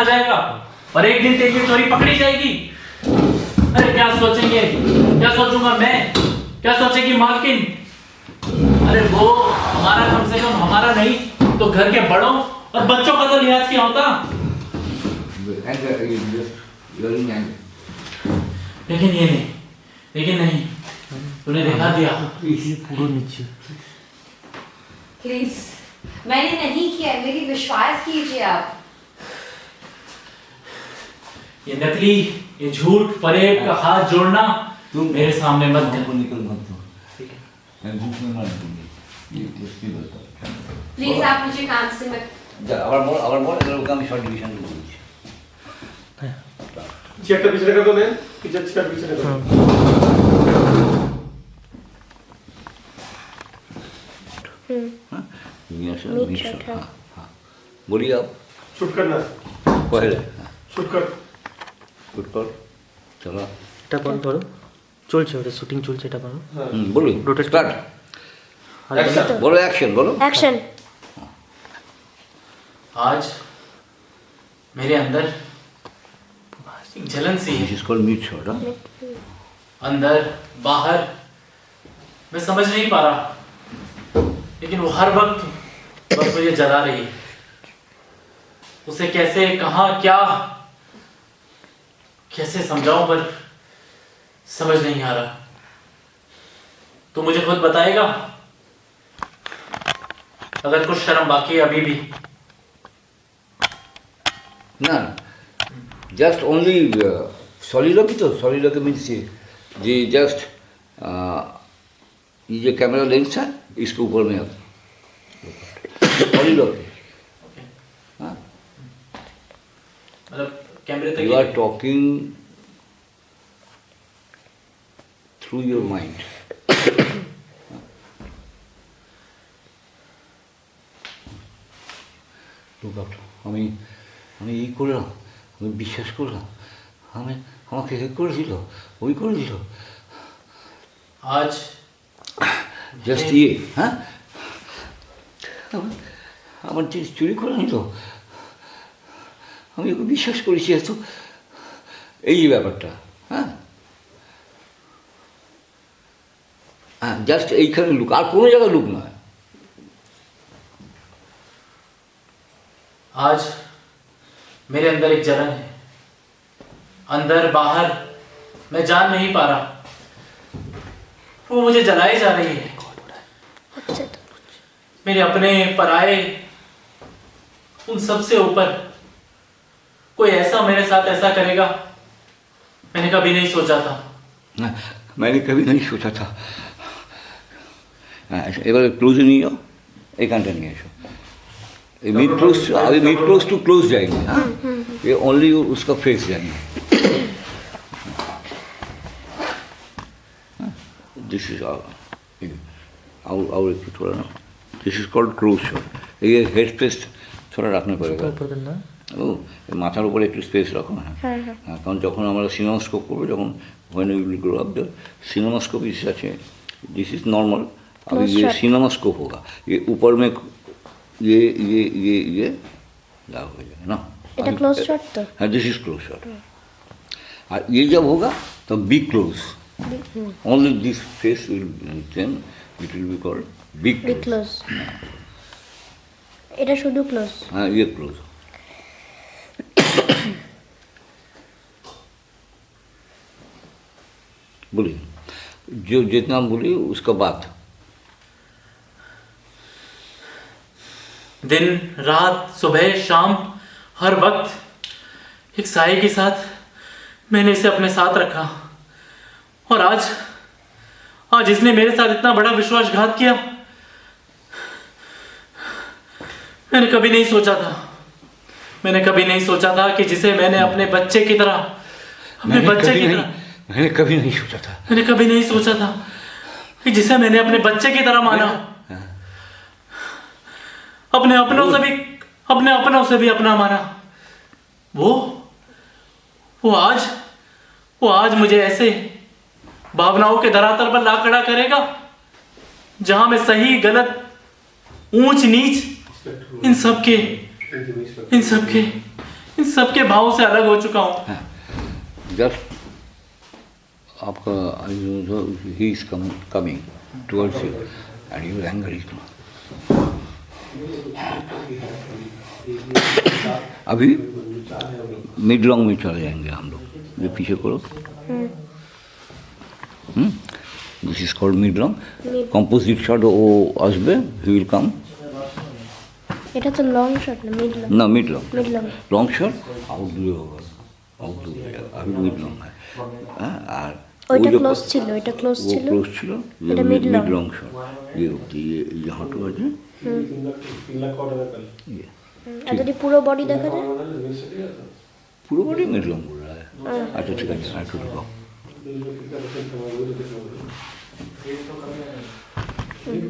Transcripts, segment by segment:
जाएगा और एक दिन तेरी चोरी पकड़ी जाएगी। अरे क्या सोचेंगे, क्या सोचूंगा मैं, क्या सोचेगी मालकिन? अरे वो हमारा कम से कम हमारा नहीं तो घर के बड़ों और बच्चों का तो लिहाज किया होता। लेकिन ये नहीं, लेकिन नहीं, तूने दिखा दिया। प्लीज, मैंने नहीं किया, मेरी विश्वास कीजिए आप। ये नकली, ये झूठ फरेब का हाथ जोड़ना तुम मेरे सामने मत कर। निकल मत दो, ठीक है? मैं झूठ में मार दूंगी, ये टेस्टी होता है। प्लीज आप मुझे काम से मत। আবার বল এগুলো আমি শর্ট ডিভিশন দিচ্ছি। চেয়ারটা পিছনে করে দেন, চেয়ার পিছনে করে। हाँ बोलिए आप। शूट करना पहले शूट कर। शूट कर चलो। এটা বন্ধ করো, চলছে ওটা শুটিং চলছে, এটা করো। बोलो रोटेट स्टार्ट। एक्शन बोलो एक्शन बोलो। एक्शन। आज मेरे अंदर एक जलन सी है, this is called mid shot. अंदर बाहर मैं समझ नहीं पा रहा, लेकिन वो हर वक्त बस मुझे जला रही है। उसे कैसे, कहाँ, क्या, कैसे समझाऊं, पर समझ नहीं आ रहा। तो मुझे खुद बताएगा अगर कुछ शर्म बाकी है अभी भी? ना जस्ट ओनली सॉलिलॉकी, तो सॉलिलॉकी मीन्स जी जस्ट ये जो कैमरा लेंस है इसके ऊपर में आप सॉलिलॉकी। हाँ मतलब कैमरे तक you are talking through your mind. আমি আমি এই করলাম, আমি বিশ্বাস করলাম, আমি আমাকে এ করেছিল, ওই করেছিল, आज জাস্ট ইয়ে। হ্যাঁ আমার জিনিস চুরি করে নিল, আমি ওকে বিশ্বাস করেছি এত, এই যে ব্যাপারটা। হ্যাঁ হ্যাঁ জাস্ট এইখানে লুক, আর কোনো জায়গায় লুক নয়। आज मेरे अंदर एक जलन है, अंदर बाहर मैं जान नहीं पा रहा, वो मुझे जलाई जा रही है। मेरे अपने पराए उन सब से ऊपर कोई ऐसा मेरे साथ ऐसा करेगा, मैंने कभी नहीं सोचा था। मैंने कभी नहीं सोचा था। এবারে ক্লোজে নিয়ে যাও, এখানটা নিয়ে এসো। मिड क्लोज, अभी मिड क्लोज टू क्लोज जाएंगे। हाँ ये ओनली उसका फेस जाएंगे। दिस इज और एक थोड़ा ना, this is called close shot. ये हेड स्पेस थोड़ा रखना पड़ेगा। না ও মাথার উপরে একটু স্পেস রাখো। হ্যাঁ হ্যাঁ কারণ যখন আমরা সিনেমাস্কোপ করবো, যখন when we will grow up the cinemascope is such a, this is normal, अभी ये सिनेमास्कोप होगा, ये ऊपर में ये लाभ हो जाएगा ना। এটা ক্লোজ শট তো। हाँ दिस इज क्लोज शॉट। और ये जब होगा तो be close, only this face will then it will be called big big close. এটা শুধু ক্লোজ। हाँ ये क्लोज। बोलिए जो जितना बोलिए उसका बात। दिन रात सुबह शाम हर वक्त एक साए के साथ मैंने इसे अपने साथ रखा, और आज इसने मेरे साथ इतना बड़ा विश्वासघात किया। मैंने कभी नहीं सोचा था, मैंने कभी नहीं सोचा था कि जिसे मैंने अपने बच्चे की तरह, अपने बच्चे की तरह, मैंने कभी नहीं सोचा था, मैंने कभी नहीं सोचा था कि जिसे मैंने अपने बच्चे की तरह माना, अपने अपनों से भी अपना माना, वो आज मुझे ऐसे भावनाओं के धरातल पर ला खड़ा करेगा जहां मैं सही गलत ऊंच नीच इन सब के इन सबके भाव से अलग हो चुका हूँ। जस्ट आपका ही is coming towards you and your anger is अभी मिड लॉन्ग में चले जाएंगे हम लोग। ये पीछे करो। This is called mid long. Composite shot ও আসবে, হি উইল কাম। এটা তো লং শট না, মিড লং। না mid long, mid long. Long shot out दूर होगा, आउट दूर हो जाएगा। अभी मिड लॉन्ग है। हाँ, और ওইটা वो जो ক্লোজ ছিল, ওইটা ক্লোজ वो ছিল। क्लोज ছিল, ये এটা mid mid long। Long shot. ये यहाँ तो है तीन लाख का ऑर्डर कर ये আর যদি পুরো বডি দেখা যায়? पूरा बॉडी मिड लॉन्ग बोल रहा है। अच्छा ठीक है, आई टू गो।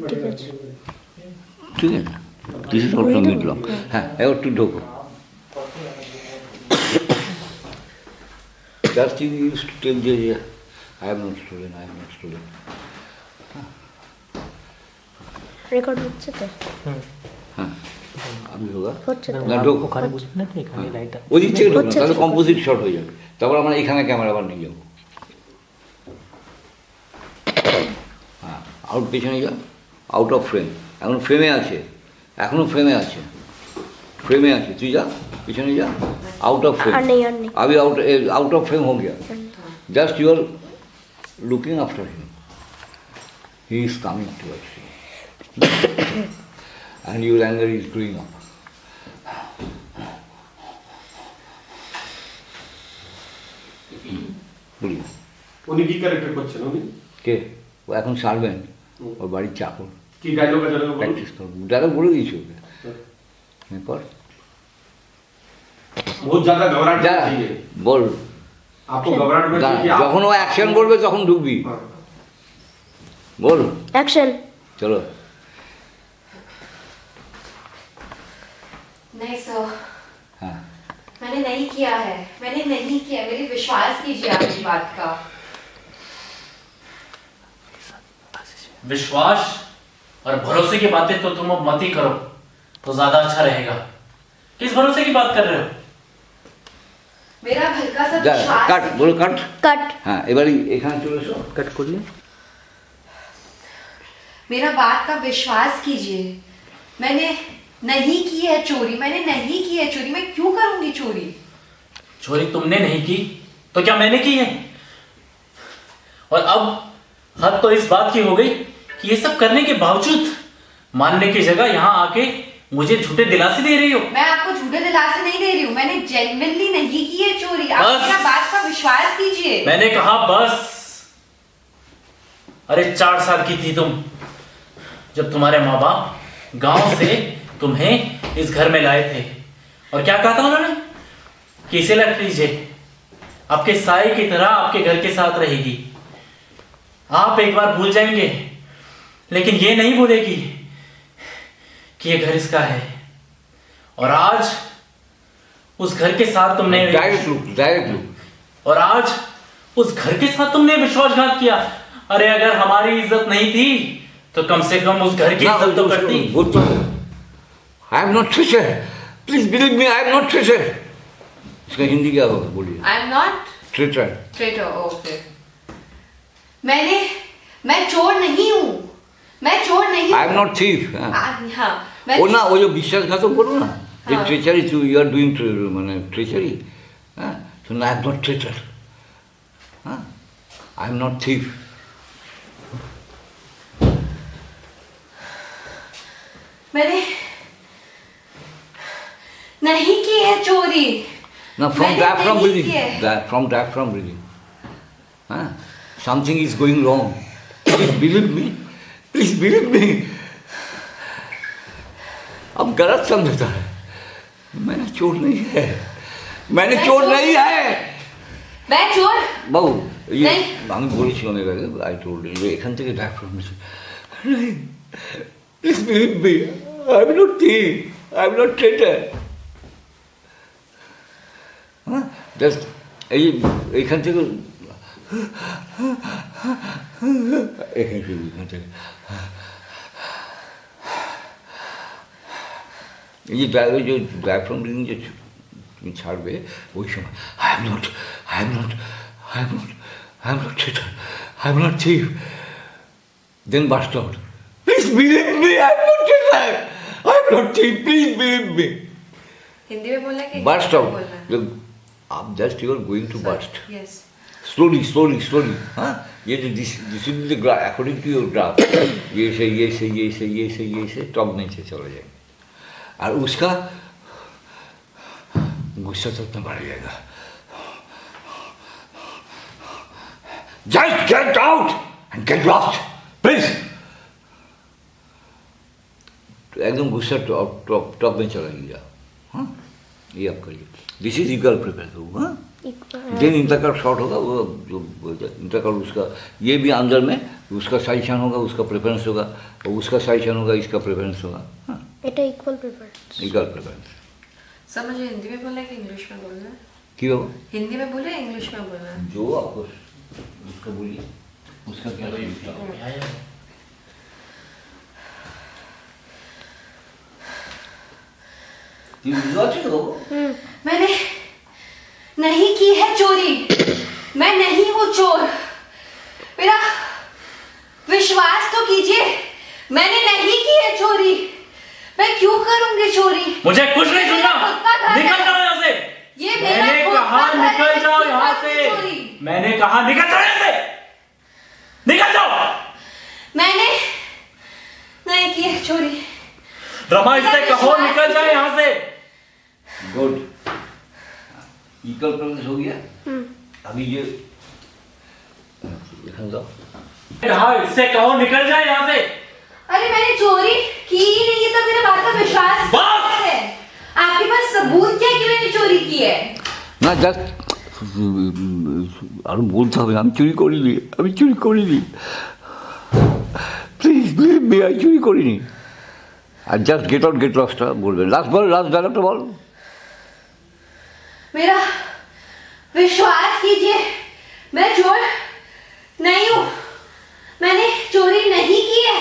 ঠিক আছে। ठीक है, this is also mid long. हाँ, एवर टू ढोको। Just you used to tell the I am not stolen, I am not stolen. Record হচ্ছে তো? हाँ, अभी होगा। হচ্ছে তো? না ঢোকো। ওখানে বুঝবি না তো, এখানে লাইটটা ওই দিক থেকে ঢোকো না, হচ্ছে, তাহলে হচ্ছে। কম্পোজিট শট হয়ে যাবে। তারপর আমরা এখানে ক্যামেরা আবার নিয়ে যাবো। হ্যাঁ, আউট পেছনে যা, আউট অফ ফ্রেম। এখন ফ্রেমে আছে, এখনো ফ্রেমে আছে, फ्रेम में आके तू जा पीछे नहीं जा आउट ऑफ फ्रेम और नहीं अभी आउट ऑफ फ्रेम हो गया just you are looking after him he is coming towards you and your anger is growing up বলি উনি কি ক্যারেক্টার করছেন উনি কে ও এখন সার্ভেন্ট ওর বাড়ির চাকর কি ডায়লগ আছে প্র্যাকটিস করবো ডায়লগ বলে দিয়েছি ওকে कर बहुत ज्यादा घबराहट जा नहीं चाहिए बोल आपको घबराहट में चाहिए कि आप যখন ও অ্যাকশন করবে তখন ঢুকবি हाँ। बोल एक्शन चलो नहीं सर हाँ मैंने नहीं किया है मैंने नहीं किया मेरी विश्वास कीजिए आपकी बात का विश्वास और भरोसे की बातें तो तुम अब मत ही करो तो ज्यादा अच्छा रहेगा किस भरोसे की बात कर रहे हो मेरा हल्का सा जा विश्वास কাট বলো কাট कट হ্যাঁ এবারে এখানে চলে এসো कट করলে मेरा बात का विश्वास कीजिए मैंने नहीं की है चोरी मैंने नहीं की है चोरी मैं क्यों करूंगी चोरी चोरी तुमने नहीं की तो क्या मैंने की है और अब हद तो इस बात की हो गई कि ये सब करने के बावजूद मानने की जगह यहाँ आके मुझे झूठे दिलासे दे रही हो मैं आपको झूठे दिलासे नहीं दे रही हूँ मैंने जेन्युइनली नहीं की है चोरी आप बस। मेरा बात का विश्वास कीजिए मैंने कहा बस अरे 4 साल की थी तुम जब तुम्हारे माँ बाप गांव से तुम्हें इस घर में लाए थे और क्या कहा था उन्होंने कि इसे रख लीजिए आपके साए की तरह आपके घर के साथ रहेगी आप एक बार भूल जाएंगे लेकिन ये नहीं भूलेगी कि ये घर इसका है और आज उस घर के साथ तुमने डायरेक्ट लुक और आज उस घर के साथ तुमने विश्वासघात किया अरे अगर हमारी इज्जत नहीं थी तो कम से कम उस घर की इज्जत तो करती I am not traitor please believe me I am not traitor इसका हिंदी क्या होगा बोलिए I am not traitor traitor okay मैं चोर नहीं हूँ मैं चोर नहीं आई एम नॉट थीफ हाँ मैं वो ना वो जो विश्वासघातक बोलो ना ये हाँ। Treachery to you are doing মানে ट्रेचरी हाँ so I am not traitor हाँ I am not thief मैंने नहीं की है चोरी now from मैंने diaphragm नहीं breathing की है। from diaphragm breathing हाँ something is going wrong please believe me अब गलत समझता है मैंने चोर नहीं है मैंने मैं चोर चोर नहीं है मैं चोर বাবু नहीं। আমি বলেছি অনেক আগে আই টোল্ড ইউ এখান থেকে doctor please believe me I am not thing I am not traitor হ্যাঁ জাস্ট এইখান থেকে এখান থেকে এই যে ডায়াফ্রাম ব্রিদিং যে ছাড়বে ওই সময় I am not cheater, I am not thief, then burst out, please believe me, I am not cheater, I am not thief, please believe me. Hindi में बोलना है कि Burst इंग्लिश में out. बोलना है? Look, आप just you are going to burst. Yes. Slowly. हाँ, ये जो this is the graph according to your graph. ये से टॉप नीचे चला जाएगा और उसका गुस्सा तो इतना बढ़ जाएगा। Just get out and get lost, please. तो एकदम गुस्सा टॉप में चला गया। हाँ, ये आप करिए। दिस इज इक्वल प्रिपेयर होगा। हाँ, देन इंटरकट शॉर्ट होगा, वो जो इंटरकट उसका ये भी अंदर में उसका साइशन होगा, उसका प्रेफरेंस होगा, और उसका साइशन होगा, इसका प्रेफरेंस होगा। हाँ, এটা equal preference. Equal preference. Sir मुझे हिंदी में बोलना है कि इंग्लिश में बोलना है? क्यों? हिंदी में बोले इंग्लिश में बोलना है? जो आपको उसका बोलिए, उसका क्या है? मैंने नहीं की है चोरी, मैं नहीं हूँ चोर, मेरा विश्वास तो कीजिए, मैंने नहीं की है चोरी, मैं क्यों करूंगी चोरी? मुझे कुछ नहीं सुनना, खुद का घर निकल है। जाओ यहाँ से। ये मेरा मैंने खुद कहा का घर है, निकल मैं जाओ क्यों यहाँ करूंगी से, चोरी? मैंने कहा निकल जाओ यहाँ से, निकल जाओ। मैंने नहीं की है चोरी। रमा इससे कहो निकल जाए यहाँ से। गुड, इक्वल प्रेफरेंस हो गया। अभी ये कहा इससे कहो निकल जाए यहाँ से। अरे मैंने चोरी की ही नहीं, ये तो मेरे बात का विश्वास बस! है। आपके पास सबूत क्या है कि मैंने चोरी की है? না জাস্ট আরো বলতে হবে আমি চুরি করিনি, প্লিজ বিলিভ মি, আমি চুরি করিনি। আর জাস্ট গেট আউট গেট লসটা বলবেন, লাস্ট ডায়লগটা বল। मेरा विश्वास कीजिए, मैं चोर नहीं हूँ, मैंने चोरी नहीं की है।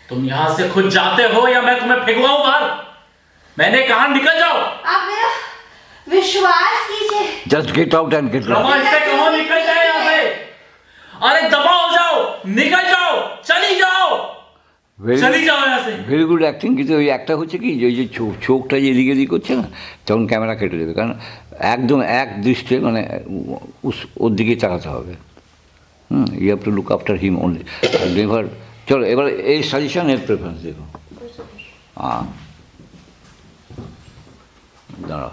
तुम यहाँ से खुद जाते हो या मैं तुम्हें फेंकवाऊं बाहर? मैंने कहा निकल जाओ। आप मेरा विश्वास कीजिए। Just get out and get lost. Rama इससे कहो निकल जाए यहाँ से। अरे दबाओ जाओ, निकल जाओ, चली जाओ, चली जाओ यहाँ से। ভেরি গুড অ্যাক্টিং, কিন্তু ওই একটা হচ্ছে কি যে ওই যে চোখটা যে এদিকে এদিক করছে না, তখন ক্যামেরা কেটে দেবে, কারণ একদম এক দৃষ্টে মানে ওর দিকে তাকাতে হবে। You have to look after him only, never. চলো এবার এই সাজেশন, এর প্রেফারেন্স দেখো। দাঁড়া,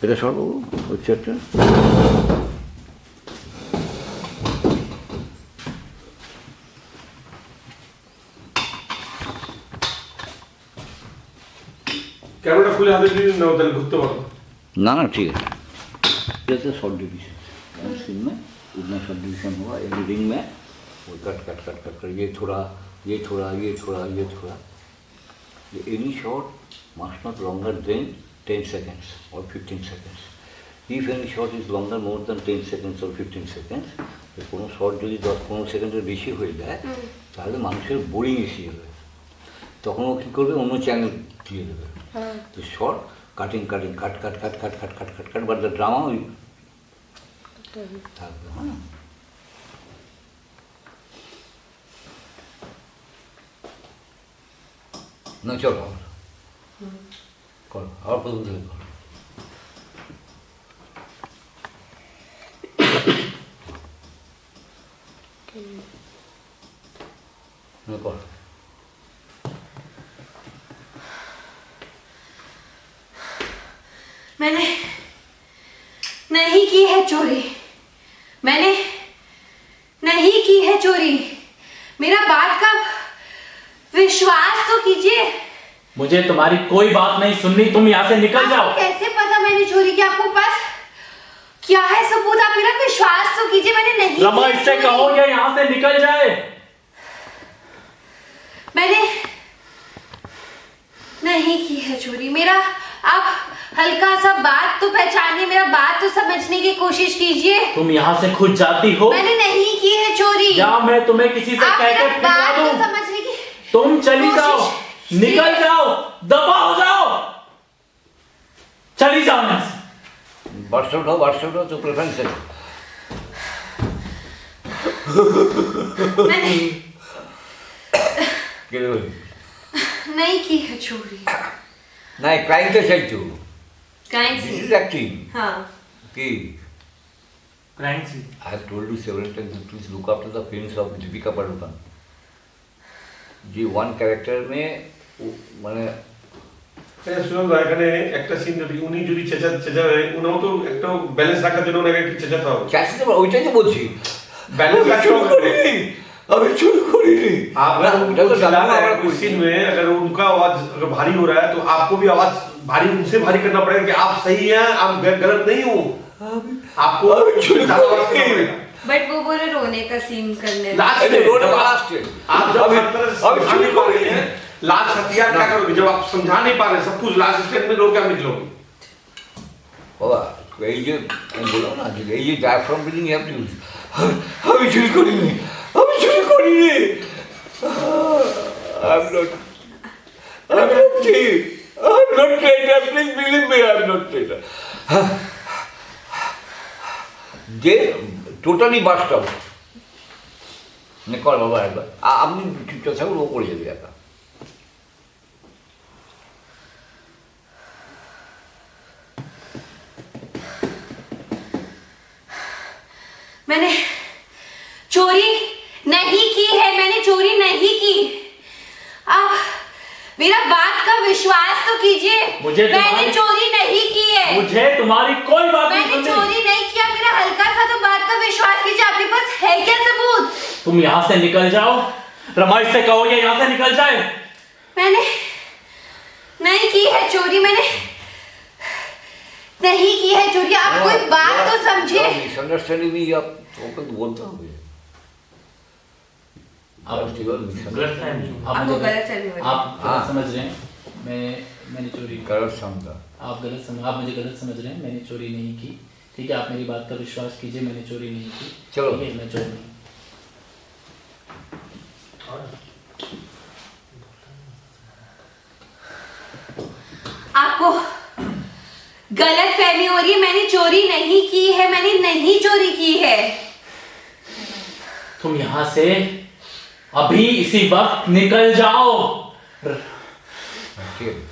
এটা সর বাবু, হচ্ছে একটা ক্যামেরাটা খুলে হাতে দিয়ে নাও, তাহলে ঘুরতে পারো। ना ठीक है, जैसे शॉर्ट डिवीजन सीन में उतना शॉर्ट डिवीजन हुआ, एडिटिंग में वो कट ये थोड़ा ये any shot must not longer than 10 seconds or 15 seconds. If any shot is longer more than 10 seconds or 15 seconds, কোনো শট যদি 10-15 সেকেন্ডের বেশি হয়ে যায় তাহলে মানুষের বোরিং এসে যাবে, তখন ও কী করবে, অন্য চ্যানেল দিয়ে দেবে। তো short cutting, cut, but the drama will থাকবে। হ্যাঁ, না চলো করো, আবার প্রথম থেকে করো। করো। मैंने नहीं की है चोरी, मैंने नहीं की है चोरी, मेरा बात का विश्वास तो कीजिए। मुझे तुम्हारी कोई बात नहीं सुननी, तुम यहाँ से निकल जाओ। आपको कैसे पता मैंने चोरी की? आपको पास क्या है सबूत? आप मेरा विश्वास तो कीजिए, मैंने नहीं की रमा है इससे चोरी। कहो या यहाँ से निकल जाए। मैंने नहीं की है चोरी, मेरा आप हल्का सा बात तो पहचानिए, मेरा बात तो समझने की कोशिश कीजिए। तुम यहाँ से खुद जाती हो मैंने नहीं की है चोरी, या मैं तुम्हें किसी से आप कहकर मेरा फेंकवा बात तो दूं? समझने की तुम चली कोशिश जाओ, कीजिए। निकल जाओ, दबा हो जाओ। चली जाओ यहाँ से। बर्स्ट आउट हो तो प्रेफरेंस है। मैंने কেন বলি नहीं की है चोरी। না ক্রাইমটা চাইছো crime this scene. Is acting हाँ কি crime scene. I have told you several times, please look after the films of Deepika Padukone. যে ওয়ান ক্যারেক্টার में মানে শুনুন ভাই, এখানে একটা সিন যদি উনি যদি চেঁচাবে, উনিও তো একটা ব্যালেন্স রাখার জন্য ওনাকে একটু চেঁচাতে হবে। চাইতে ওইটাই তো বলছি बैलेंस আমি চুরি করিনি আমি চুরি করিনি आप না, अगर এটা उनको তো चिल्लाना জানো है আমরা उस सीन में, अगर उनका आवाज अगर भारी हो रहा है तो आपको भी आवाज भारी उनसे भारी करना पड़ेगा कि आप सही हैं, आप गलत नहीं हो। आपको ज्यादा आवाज करना पड़ेगा। बट वो बोले रोने का सीन करने में। लास्ट এই যে में রোড जब লাস্ট आप जब अभी- हर तरह से अभी समझा चुप नहीं पा करो। रही हैं, लास्ट हथियार क्या करोगे? जब आप समझा नहीं पा रहे सब कुछ, लास्ट स्टेप में लोग क्या निकलोगे? বাবা এই যে আমি বললাম না যে এই যে diaphragm building have to use আমি চুরি করিনি আমি চুরি করিনি I'm not cheat. I'm not traitor. Please believe me, I'm not traitor. যে টোটালি বাস্ট আউট কর বাবা একবার আপনি চুপচাপ থাকুন, ও করে যাবে একা। मैंने चोरी नहीं की है, मैंने चोरी नहीं की। आप मेरा बात का विश्वास तो कीजिए। मुझे मैंने तुम्हारी- चोरी नहीं की है। मुझे तुम्हारी कोई बात नहीं मैंने सुननी। चोरी नहीं किया, मेरा हल्का सा तो बात का विश्वास कीजिए। आपके पास है क्या सबूत? तुम यहाँ से निकल जाओ, रमेश से कहो ये यहाँ से निकल जाए। मैंने नहीं की है चोरी, मैंने नहीं की है चोरी। आप कोई बात तो समझिए। मिसअंडरस्टैंडिंग नहीं, आप ओके बोलते होंगे आप मिसअंडरस्टैंडिंग आपको गलतफहमी हो रही है। आप हाँ। गलत समझ रहे हैं। मैंने चोरी गलत समझा। आप मुझे गलत समझ रहे हैं। मैंने चोरी नहीं की। ठीक है, आप मेरी बात का विश्वास कीजिए, मैंने चोरी नहीं की। चलो। ठीक है, मैं चोर नहीं। आपको गलत फहमी हो रही है। मैंने चोरी नहीं की है, मैंने नहीं चोरी की है। तुम यहाँ से अभी इसी वक्त निकल जाओ। ঠিক আছে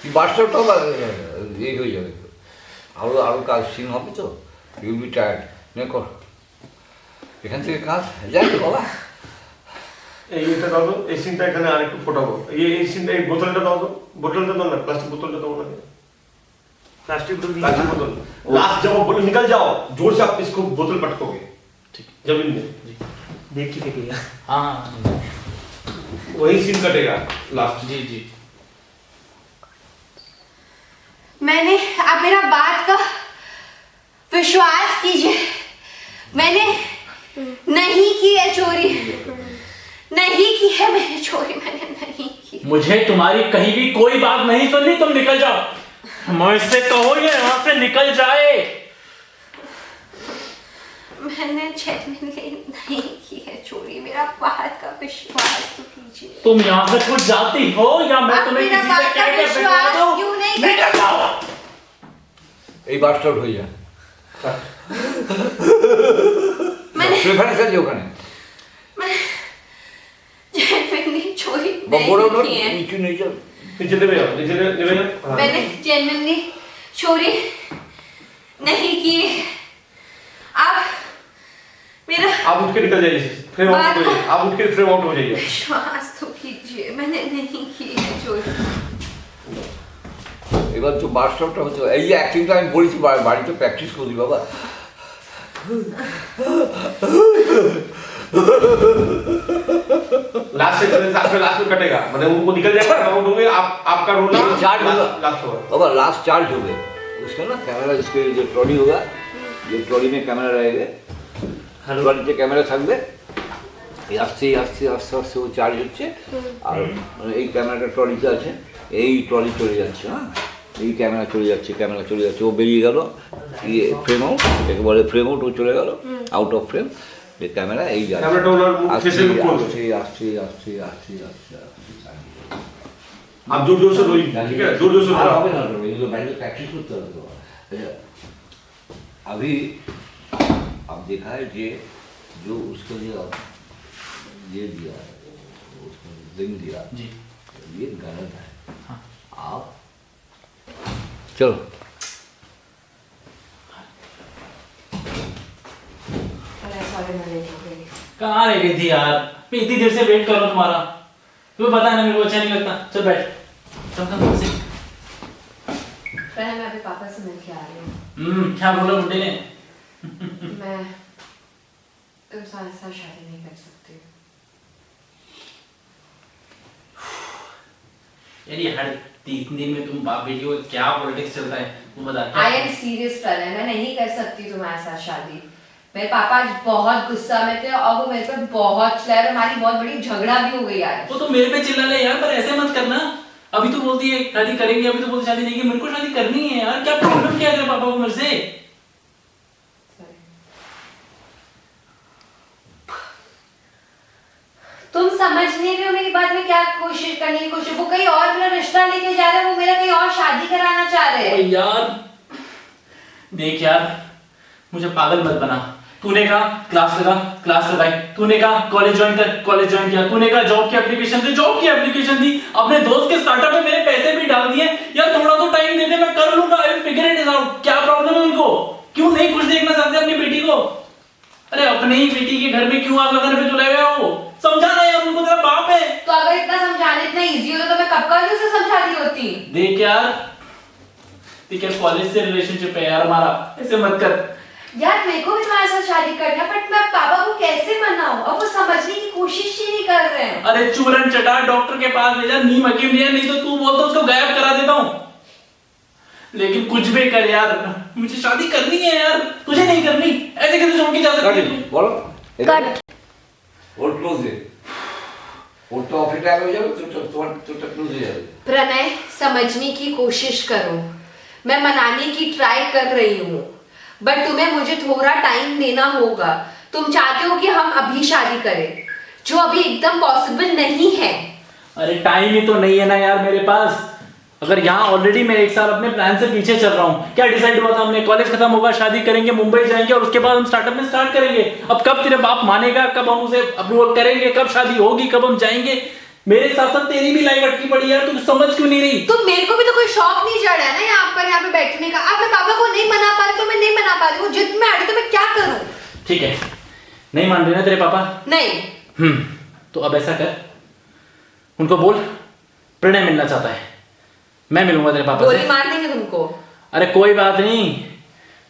তুই বাসটাও এই হয়ে যাবে তো, আরও কাজ সিন হবে তো, ইউল বি টায়ার্ড নে কর এখান থেকে কাজ যাই তো বাবা। এইটা দাও তো, এই সিনটা এখানে আরেকটু ফোটাবো। এই সিনটা, এই বোতলটা দাও তো, বোতলটা দাও না, প্লাস্টিক বোতলটা दाओ ना, प्लास्टिक बोतल प्लास्टिक बोतल। लास्ट जब वो बोले निकल जाओ, जोर से आप इसको बोतल पटकोगे जमीन में, देख के किया हाँ वही सीन कटेगा लास्ट। जी जी। मैंने, आप मेरा बात का विश्वास कीजिए। मैंने नहीं की है चोरी, नहीं की है मैंने चोरी, मैंने नहीं की। मुझे तुम्हारी कहीं भी कोई बात नहीं सुननी, तुम निकल जाओ। मुझसे कहो ये यहाँ से निकल जाए। मैंने जेन्युइनली नहीं की है चोरी, मेरा बात का विश्वास तो कीजिए। तुम यहाँ से खुद जाती हो या मैं आप तुम्हें मेरा किसी से बात का कह के विश्वास भिजवा दूं? क्यों नहीं निकल जाओ। এই বাসটাও হয়ে যায় मैंने প্রেফারেন্স আছে ওখানে जेन्युइनली चोरी বা বড় नहीं নোট की है। নিচু নিয়ে যাও नीचे दे जाओ, नीचे दे जाओ। हाँ। मैंने जेन्युइनली चोरी नहीं की। आप मेरा आप उठ के निकल जाइए, फ्रेम आउट हो जाइए, आप उठ के फ्रेम आउट हो जाइए। विश्वास तो कीजिए, मैंने नहीं की है चोरी। এবার তো বাসটাপটা হচ্ছে এই যে অ্যাক্টিংটা আমি বলেছি বাড়িতে প্র্যাকটিস করি বাবা। लास्ट से आपका लास्ट में कटेगा, मतलब उनको निकल जाएगा, आउट होंगे, आप आपका रोल चार्ज होगा लास्ट होगा। बाबा लास्ट चार्ज हो गए उसका ना कैमरा, इसके जो ट्रॉली होगा, ये ट्रॉली में कैमरा रहेगा, ट्रॉलीতে ক্যামেরা থাকবে, এই আস্তে আস্তে আস্তে আস্তে ও চার্জ হচ্ছে, আর এই ক্যামেরাটা ট্রলিতে আছে, এই ট্রলি চলে যাচ্ছে, হ্যাঁ এই ক্যামেরা চলে যাচ্ছে, ও বেরিয়ে গেল, ফ্রেম আউট, একে বলে ফ্রেম আউট, ও চলে গেল আউট অফ ফ্রেম, এই ক্যামেরা এই যাচ্ছে ক্যামেরাটা ওনার মুখ আস্তে ফেসে লুক করবে। আস্তে আস্তে আস্তে আস্তে আস্তে আস্তে आप जोर जोर से रोइए, ठीक है, जोर जोर से আর रोइए। হবে না তো, এগুলো বাইরে প্র্যাকটিস করতে হবে তো। अच्छा, अभी अब देखा है कि जो उसको ये दिया उसको लिंक दिया जी ये गलत है। हाँ। आप चलो अरे सॉरी मैं लेट हो गई। कहाँ रह गई थी यार, मैं इतनी देर से वेट कर रहा हूँ तुम्हारा, तुम्हें पता है ना मेरे को अच्छा नहीं लगता। चल बैठ, चल चल तुमसे। पहले मैं अभी पापा से मिल के आ रही हूँ। क्या बोला बुड्ढे ने? मैं तुम्हारे साथ शादी नहीं कर सकती। यार ये हर 3 दिन में तुम बाप बेटी को क्या पॉलिटिक्स चलता है वो बता। आई एम सीरियस प्रणय, मैं नहीं कर सकती तुम्हारे साथ शादी। मेरे पापा आज बहुत गुस्सा में थे और वो मेरे पे बहुत चिल्लाए और हमारी बहुत बड़ी झगड़ा भी हो गई आज। वो तो मेरे पे चिल्ला ले यार, पर ऐसे मत करना। अभी तो बोलती है शादी करेंगे, अभी तो बोलती शादी नहीं की। मेरे को शादी करनी है यार, क्या प्रॉब्लम क्या है तेरे पापा को मेरे से? तुम समझ नहीं रहे हो मेरी बात में क्या कोशिश करने की कोशिश। वो कहीं और मेरा रिश्ता लेके जा रहे हैं, वो मेरा कहीं और शादी कराना चाह रहे ओ हैं। यार देख यार, मुझे पागल मत बना। तूने कहा क्लास लगा, क्लास लगाई। तूने कहा कॉलेज ज्वाइन कर, कॉलेज ज्वाइन किया। तूने कहा जॉब की एप्लीकेशन दी, जॉब की एप्लीकेशन दी। अपने दोस्त के स्टार्टअप में मेरे पैसे भी डाल दिए। यार थोड़ा तो टाइम दे दे, मैं कर लूंगा। I will figure it out. क्या प्रॉब्लम है उनको? क्यों नहीं खुश देखना चाहते अपनी बेटी को? अरे अपने ही बेटी के घर में क्यों आग लगाने पे तुले हुए हो? समझाना यार उनको, तेरा बाप है। तो अगर इतना समझाने इतना इजी होता तो मैं कब का उसे समझाती होती। देख यार, ठीक है कॉलेज से रिलेशनशिप है यार हमारा, ऐसे मत कर। यार मेरे को भी तुम्हारे साथ शादी करनी है, बट मैं पापा को कैसे मनाऊं? अब वो समझने की कोशिश ही नहीं कर रहे हैं। अरे चूरन चटा डॉक्टर के पास ले जा, नीम हकीम ले जा, नहीं तो तू बोल तो उसको गायब करा देता हूँ। लेकिन कुछ भी कर यार, मुझे शादी करनी है यार, तुझे नहीं करनी। ऐसे कैसे छोड़ के जा सकती है? বলো कट ওর ক্লোজ দে ওর তো অফিস টাইম হয়ে যাবে তোরটা ক্লোজ হয়ে যাবে। प्रणय समझने की कोशिश करो, मैं मनाने की ट्राई कर रही हूँ, बट तुम्हें मुझे थोड़ा टाइम देना होगा। तुम चाहते हो कि हम अभी शादी करें, जो अभी एकदम पॉसिबल नहीं है। अरे टाइम ही तो नहीं है ना यार मेरे पास। अगर यहाँ ऑलरेडी मैं 1 साल अपने प्लान से पीछे चल रहा हूँ। क्या डिसाइड हुआ था हमने? कॉलेज खत्म होगा, शादी करेंगे, मुंबई जाएंगे और उसके बाद हम स्टार्टअप में स्टार्ट करेंगे। अब कब तेरे बाप मानेगा, कब हम उसे अप्रूवल करेंगे, कब शादी होगी, कब हम जाएंगे? मेरे साथ साथ तेरी भी लाइफ अटकी पड़ी यार, तू समझ क्यों नहीं रही? तो मेरे को भी तो कोई शौक नहीं चढ़ा है ना यहाँ पे बैठने का। अब मैं पापा को नहीं मना पा रही तो मैं नहीं मना पा रही हूँ। जिद में आ रही तो मैं क्या करूँ? ठीक है, नहीं मान रहे ना तेरे पापा? नहीं। तो अब ऐसा कर, उनको बोल प्रणय मिलना चाहता है, मैं मिलूंगा तेरे पापा गोली से। मार देंगे तुमको। अरे कोई बात नहीं,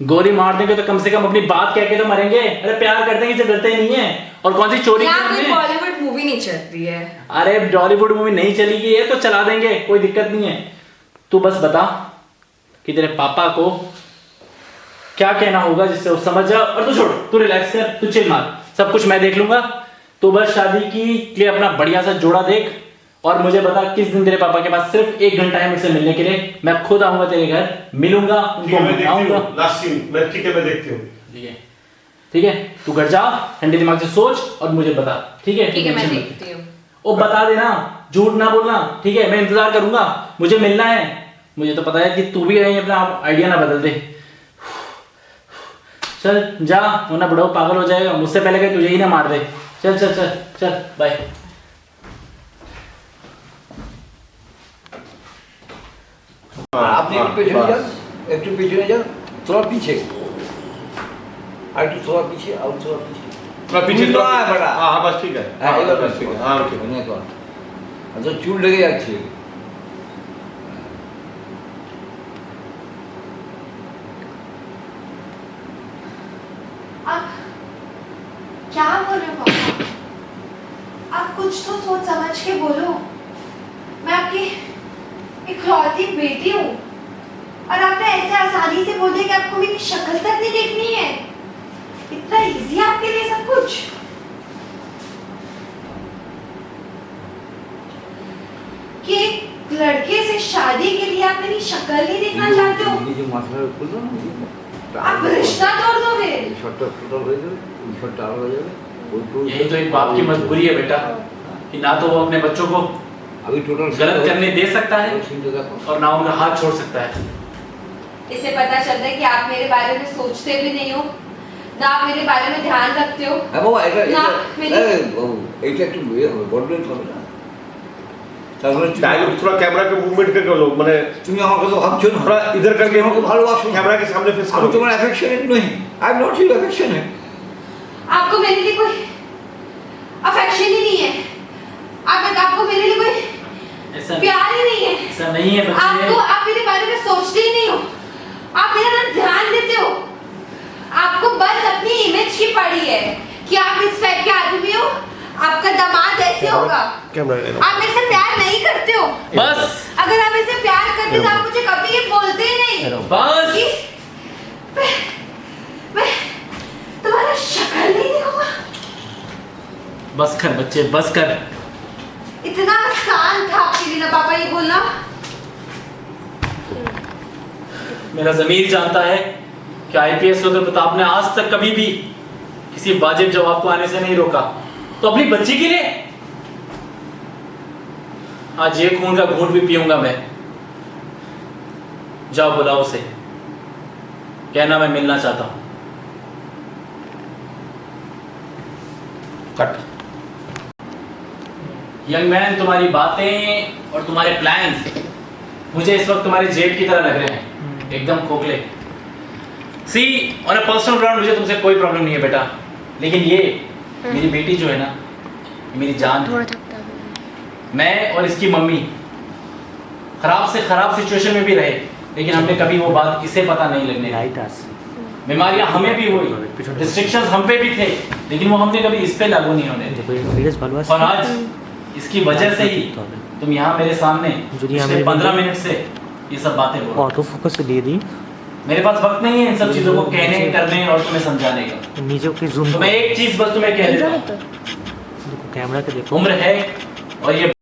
गोली मार देंगे तो कम से कम अपनी बात कह के तो मरेंगे। अरे प्यार करते हैं, किसी डरते ही नहीं है। और कौन सी चोरी यहाँ की कोई हमने? बॉलीवुड मूवी नहीं चल रही है। अरे बॉलीवुड मूवी नहीं चली गई है तो चला देंगे, कोई दिक्कत नहीं है। तू बस बता कि तेरे पापा को क्या कहना होगा जिससे वो समझ जाए। और तू छोड़, तू रिलैक्स कर, तू चिल मार, सब कुछ मैं देख लूंगा। तू बस शादी की लिए अपना बढ़िया सा जोड़ा देख और मुझे बता किस दिन तेरे पापा के पास सिर्फ 1 घंटा है मुझसे मिलने के लिए। मैं खुद आऊंगा तेरे घर, मिलूंगा, उनको मनाऊंगा। लास्ट सीन मैं ठीक है, मैं देखती हूँ। ठीक है, ठीक है, तू घर जा, ठंडे दिमाग से सोच और मुझे बता। ठीक है? ठीक है, मैं टेंशन मत। देखती हूँ। ओ बता देना, झूठ ना बोलना। ठीक है, मैं इंतजार करूंगा, मुझे मिलना है। मुझे तो पता है कि तू भी कहीं अपना आइडिया ना बदल दे। चल जा, वरना बुढ़ाऊ पागल हो जाएगा। मुझसे पहले कहीं तुझे ही ना मार दे। चल चल चल चल, बाय। আপনি একটু পেছনে যান, একটু পেছনে যান, थोड़ा पीछे আর একটু थोड़ा पीछे और थोड़ा पीछे। मैं पीछे तो है बड़ा। हाँ हाँ बस ठीक है। হ্যাঁ हाँ এবার बस ठीक है। हाँ ठीक है। অনেক কর। আচ্ছা চুল লেগে যাচ্ছে। आप क्या बोल रहे हो पापा? आप कुछ तो सोच समझ के बोलो। मैं आपकी इकलौती बेटी हूँ और आपने ऐसे आसानी से बोल दिया कि आपको मेरी शक्ल तक नहीं देखनी है। इतना इजी आपके लिए सब कुछ? कि एक लड़के से शादी के लिए आप मेरी शक्ल नहीं देखना चाहते हो? এই যে মাথার উপর না आप रिश्ता तोड़ दोगे? এই শটটা টোটাল হয়ে যাবে, এই শটটা আলাদা হয়ে যাবে। ওই यही तो एक बाप की मजबूरी है बेटा, कि ना तो वो अपने बच्चों को अभी टोटल गलत करने दे सकता है और ना उनका हाथ छोड़ सकता है। इससे पता चलता है कि आप मेरे बारे में सोचते भी नहीं हो, ना आप मेरे बारे में ध्यान रखते हो। হ্যাঁ বাবা এটা না, এটা মেরি- এই বাবু, এইটা একটু ইয়ে হবে বড় হবে না তাহলে डायलॉग थोड़ा कैमरा के मूवमेंट करके लो, मैंने তুমি আমার কথা ভাবছো না थोड़ा इधर करके আমাকে ভালোবাসো कैमरा के सामने फेस আমি करो। তোমার অ্যাফেকশনেট নই, I am not your affectionate. आपको मेरे लिए कोई अफेक्शन ही नहीं है, आपको मेरे लिए कोई ऐसा प्यार ही नहीं है। ऐसा नहीं है आपको बच्चे। आप मेरे बारे में सोचते ही नहीं हो, आप मेरा ना ध्यान देते हो। आपको बस अपनी इमेज की पड़ी है कि आप इस टाइप के आदमी हो, आपका दामाद ऐसे होगा। कैमरा आप मेरे से प्यार नहीं करते हो। बस अगर आप मेरे से प्यार करते तो आप मुझे कभी ये बोलते ही नहीं बस कि मैं तुम्हारा शक्ल नहीं देखूंगा। बस कर बच्चे, बस कर। इतना आसान था आपके लिए ना पापा ये बोलना। मेरा ज़मीर जानता है कि आईपीएस होकर प्रताप ने आज तक कभी भी किसी वाजिब जवाब को आने से नहीं रोका, तो अपनी बच्ची के लिए आज ये खून का घूंट भी पीऊंगा मैं। जाओ बुलाओ उसे, कहना मैं मिलना चाहता हूं। कट। यंग मैन, तुम्हारी बातें और तुम्हारे प्लान्स मुझे इस वक्त तुम्हारे जेब की तरह लग रहे हैं, एकदम खोखले। सी ऑन अ पर्सनल ग्राउंड मुझे तुमसे कोई प्रॉब्लम नहीं है बेटा, लेकिन ये मेरी बेटी जो है ना, ये मेरी जान है। थोड़ा थकता है। मैं और इसकी मम्मी खराब से खराब सिचुएशन में भी रहे, लेकिन हमने कभी वो बात इसे पता नहीं लगने दी। लाइट आस बीमारियां हमें भी हुई, रिस्ट्रिक्शंस हम पे भी थे, लेकिन वो हमने कभी इस पे लागू नहीं होने दी। দেখো এই ফিরেস ভালো আছে और आज इसकी वजह से ही तुम यहाँ मेरे सामने যদি আমি पिछले 15 मिनट से ये सब बातें बोल रहे हो। অটো ফোকাসে দিয়ে দিই मेरे पास वक्त नहीं है इन सब चीजों को कहने करने और तुम्हें समझाने का। নিজেকে জুম तो मैं एक चीज बस तुम्हें कह देता এইভাবে हूँ, তো দেখো ক্যামেরাকে দেখো उम्र है और ये